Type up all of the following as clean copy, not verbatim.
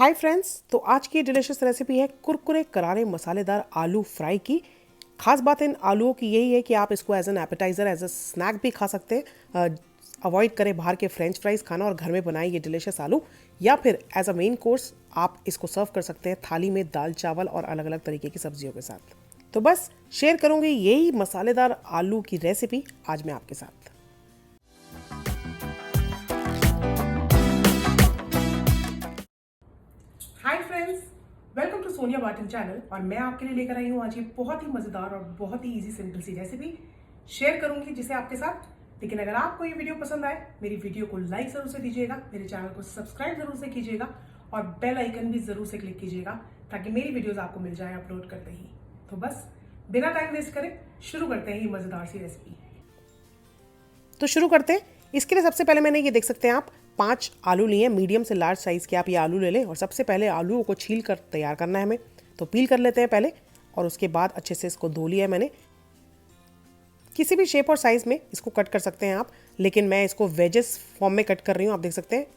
Hi friends, तो आज की डिलीशियस रेसिपी है कुरकुरे करारे मसालेदार आलू फ्राई की। खास बात इन आलूओं की यही है कि आप इसको as an appetiser as a snack भी खा सकते हैं। अवॉइड करें बाहर के फ्रेंच फ्राइज खाना और घर में बनाए ये डिलीशियस आलू, या फिर एज अ मेन कोर्स आप इसको सर्व कर सकते हैं थाली में दाल चावल और अलग अलग तरीके की सब्जियों के साथ। तो बस शेयर करूँगी यही मसालेदार आलू की रेसिपी आज मैं आपके साथ। Hi friends, welcome to Sonia Batan channel. और मैं आपके लिए लेकर आई हूँ आज ये बहुत ही मज़ेदार और बहुत ही इजी सिंपल सी रेसिपी शेयर करूंगी जिसे आपके साथ। लेकिन अगर आपको ये वीडियो पसंद आए, मेरी वीडियो को लाइक ज़रूर से दीजिएगा, मेरे चैनल को सब्सक्राइब ज़रूर से कीजिएगा और बेल आइकन भी ज़रूर से क्लिक कीजिएगा ताकि मेरी वीडियोज़ आपको मिल जाए अपलोड करते ही। तो बस बिना टाइम वेस्ट करें शुरू करते हैं ये मज़ेदार सी रेसिपी। तो शुरू करते हैं। इसके लिए सबसे पहले मैंने ये देख सकते हैं आप 5 आलू लिए, मीडियम से लार्ज साइज़ के आप ये आलू ले लें। और सबसे पहले आलूओं को छील कर तैयार करना है हमें, तो पील कर लेते हैं पहले। और उसके बाद अच्छे से इसको धो लिया है मैंने। किसी भी शेप और साइज़ में इसको कट कर सकते हैं आप, लेकिन मैं इसको वेजेस फॉर्म में कट कर रही हूँ, आप देख सकते हैं।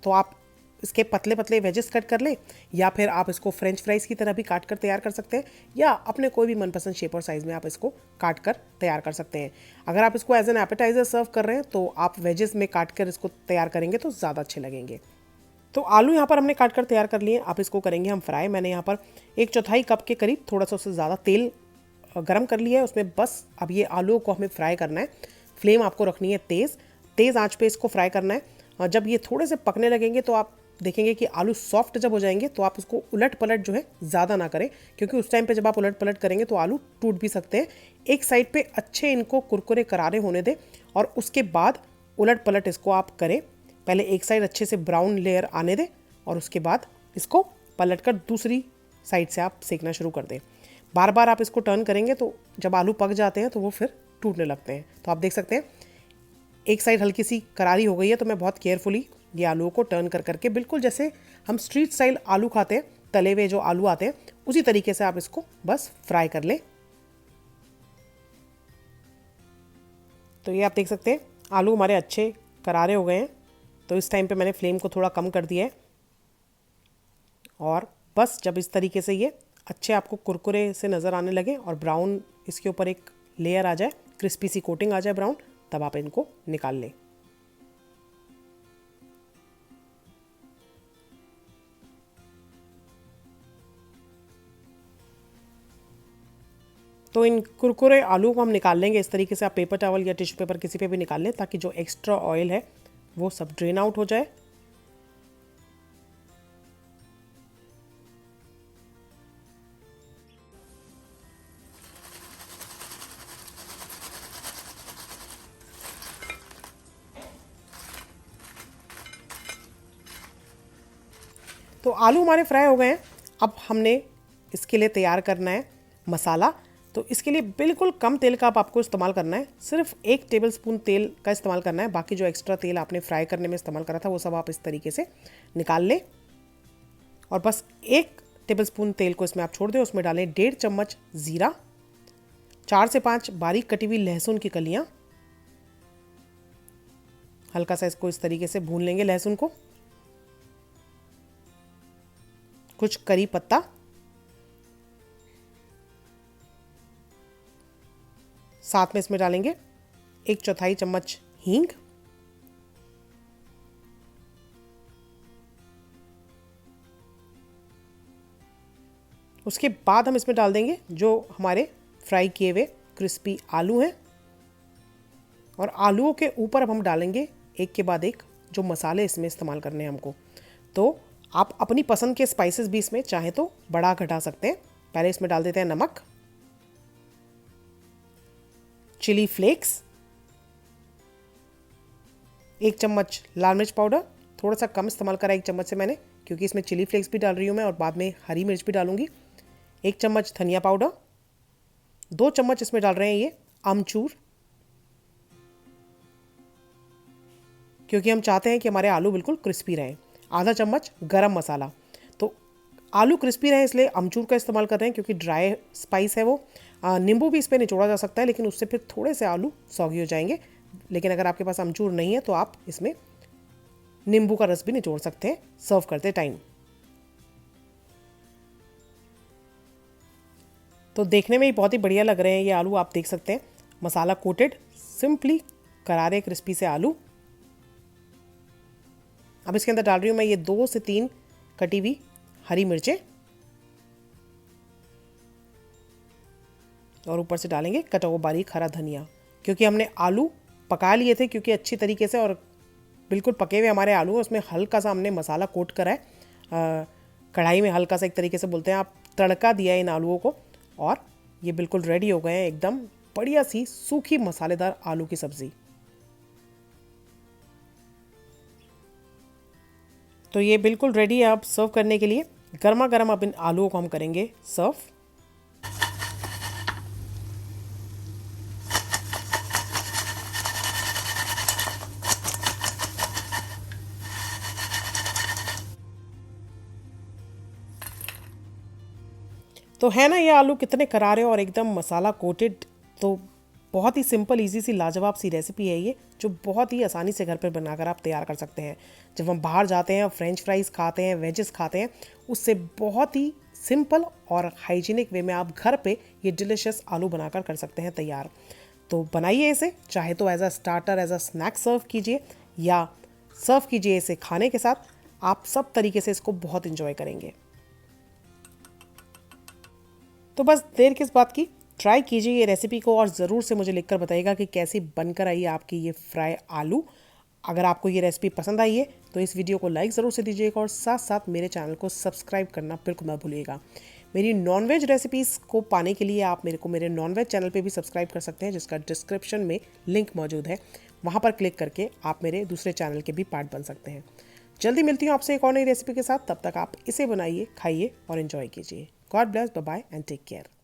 तो आप इसके पतले पतले वेजेस कट कर लें, या फिर आप इसको फ्रेंच फ्राइज़ की तरह भी काट कर तैयार कर सकते हैं, या अपने कोई भी मनपसंद शेप और साइज़ में आप इसको काट कर तैयार कर सकते हैं। अगर आप इसको एज एन एपेटाइज़र सर्व कर रहे हैं तो आप वेजेस में काट कर इसको तैयार करेंगे तो ज़्यादा अच्छे लगेंगे। तो आलू यहाँ पर हमने काट कर तैयार कर लिए। आप इसको करेंगे हम फ्राई। मैंने यहाँ पर 1/4 कप के करीब थोड़ा सा उससे ज़्यादा तेल गरम कर लिया है। उसमें बस अब ये आलू को हमें फ्राई करना है। फ्लेम आपको रखनी है तेज़ आंच पे इसको फ्राई करना है। और जब ये थोड़े से पकने लगेंगे तो आप देखेंगे कि आलू सॉफ्ट जब हो जाएंगे तो आप उसको उलट पलट जो है ज़्यादा ना करें, क्योंकि उस टाइम पे जब आप उलट पलट करेंगे तो आलू टूट भी सकते हैं। एक साइड पे अच्छे इनको कुरकुरे करारे होने दें और उसके बाद उलट पलट इसको आप करें। पहले एक साइड अच्छे से ब्राउन लेयर आने दें और उसके बाद इसको पलट कर दूसरी साइड से आप सेकना शुरू कर दें। बार बार आप इसको टर्न करेंगे तो जब आलू पक जाते हैं तो वो फिर टूटने लगते हैं। तो आप देख सकते हैं एक साइड हल्की सी करारी हो गई है, तो मैं बहुत केयरफुली ये आलूओं को टर्न कर करके, बिल्कुल जैसे हम स्ट्रीट स्टाइल आलू खाते हैं, तले हुए जो आलू आते हैं उसी तरीके से आप इसको बस फ्राई कर लें। तो ये आप देख सकते हैं आलू हमारे अच्छे करारे हो गए हैं। तो इस टाइम पे मैंने फ्लेम को थोड़ा कम कर दिया है। और बस जब इस तरीके से ये अच्छे आपको कुरकुरे से नज़र आने लगे और ब्राउन इसके ऊपर एक लेयर आ जाए, क्रिस्पी सी कोटिंग आ जाए ब्राउन, तब आप इनको निकाल लें। तो इन कुरकुरे आलू को हम निकाल लेंगे इस तरीके से। आप पेपर टॉवल या टिश्यू पेपर किसी पे भी निकाल लें ताकि जो एक्स्ट्रा ऑयल है वो सब ड्रेन आउट हो जाए। तो आलू हमारे फ्राई हो गए हैं। अब हमने इसके लिए तैयार करना है मसाला। तो इसके लिए बिल्कुल कम तेल का आपको इस्तेमाल करना है। सिर्फ 1 टेबलस्पून तेल का इस्तेमाल करना है। बाकी जो एक्स्ट्रा तेल आपने फ्राई करने में इस्तेमाल करा था वो सब आप इस तरीके से निकाल लें। और बस 1 टेबलस्पून तेल को इसमें आप छोड़ दें। उसमें डालें 1.5 चम्मच ज़ीरा, 4 से 5 बारीक कटी हुई लहसुन की कलियाँ। हल्का सा इसको इस तरीके से भून लेंगे लहसुन को। कुछ करी पत्ता, साथ में इसमें डालेंगे 1/4 चम्मच हींग, उसके बाद हम इसमें डाल देंगे जो हमारे फ्राई किए हुए क्रिस्पी आलू हैं। और आलूओं के ऊपर अब हम डालेंगे एक के बाद एक जो मसाले इसमें इस्तेमाल करने हैं हमको। तो आप अपनी पसंद के स्पाइसेस भी इसमें चाहे तो बढ़ा घटा सकते हैं। पहले इसमें डाल देते हैं नमक, चिली फ्लेक्स, 1 चम्मच लाल मिर्च पाउडर, थोड़ा सा कम इस्तेमाल करा 1 चम्मच से मैंने, क्योंकि इसमें चिली फ्लेक्स भी डाल रही हूँ मैं और बाद में हरी मिर्च भी डालूंगी। 1 चम्मच धनिया पाउडर, 2 चम्मच इसमें डाल रहे हैं ये अमचूर, क्योंकि हम चाहते हैं कि हमारे आलू बिल्कुल क्रिस्पी रहें। आधा चम्मच गरम मसाला। तो आलू क्रिस्पी रहे इसलिए अमचूर का इस्तेमाल कर रहे हैं, क्योंकि ड्राई स्पाइस है वो। नींबू भी इस पर निचोड़ा जा सकता है, लेकिन उससे फिर थोड़े से आलू सौगी हो जाएंगे। लेकिन अगर आपके पास अमचूर नहीं है तो आप इसमें नींबू का रस भी निचोड़ सकते हैं सर्व करते टाइम। तो देखने में ही बहुत ही बढ़िया लग रहे हैं ये आलू, आप देख सकते हैं मसाला कोटेड, सिंपली करारे क्रिस्पी से आलू। अब इसके अंदर डाल रही हूँ मैं ये 2 से 3 कटी हुई हरी मिर्चें और ऊपर से डालेंगे कटा हुआ बारीक हरा धनिया। क्योंकि हमने आलू पका लिए थे क्योंकि अच्छी तरीके से, और बिल्कुल पके हुए हमारे आलू हैं, उसमें हल्का सा हमने मसाला कोट करा है कढ़ाई में, हल्का सा एक तरीके से बोलते हैं आप, तड़का दिया है इन आलूओं को, और ये बिल्कुल रेडी हो गए हैं एकदम बढ़िया सी सूखी मसालेदार आलू की सब्ज़ी। तो ये बिल्कुल रेडी है अब सर्व करने के लिए। गर्मा गर्म अब इन आलूओं को हम करेंगे सर्व। तो है ना ये आलू कितने करारे और एकदम मसाला कोटेड। तो बहुत ही सिंपल इजी सी लाजवाब सी रेसिपी है ये, जो बहुत ही आसानी से घर पर बनाकर आप तैयार कर सकते हैं। जब हम बाहर जाते हैं फ्रेंच फ्राइज़ खाते हैं, वेजेस खाते हैं, उससे बहुत ही सिंपल और हाइजीनिक वे में आप घर पे ये डिलिशियस आलू बनाकर कर सकते हैं तैयार। तो बनाइए इसे, चाहे तो as a starter, as a snack serve कीजिए, या सर्व कीजिए इसे खाने के साथ। आप सब तरीके से इसको बहुत इंजॉय करेंगे। तो बस देर किस बात की, ट्राई कीजिए ये रेसिपी को और ज़रूर से मुझे लिखकर बताइएगा कि कैसी बनकर आई है आपकी ये फ्राई आलू। अगर आपको ये रेसिपी पसंद आई है तो इस वीडियो को लाइक ज़रूर से दीजिएगा और साथ साथ मेरे चैनल को सब्सक्राइब करना बिल्कुल मत भूलिएगा। मेरी नॉनवेज रेसिपीज़ को पाने के लिए आप मेरे नॉनवेज चैनल पे भी सब्सक्राइब कर सकते हैं, जिसका डिस्क्रिप्शन में लिंक मौजूद है। वहाँ पर क्लिक करके आप मेरे दूसरे चैनल के भी पार्ट बन सकते हैं। जल्दी मिलती हूँ आपसे एक और नई रेसिपी के साथ। तब तक आप इसे बनाइए, खाइए और एंजॉय कीजिए। God bless, bye bye and take care.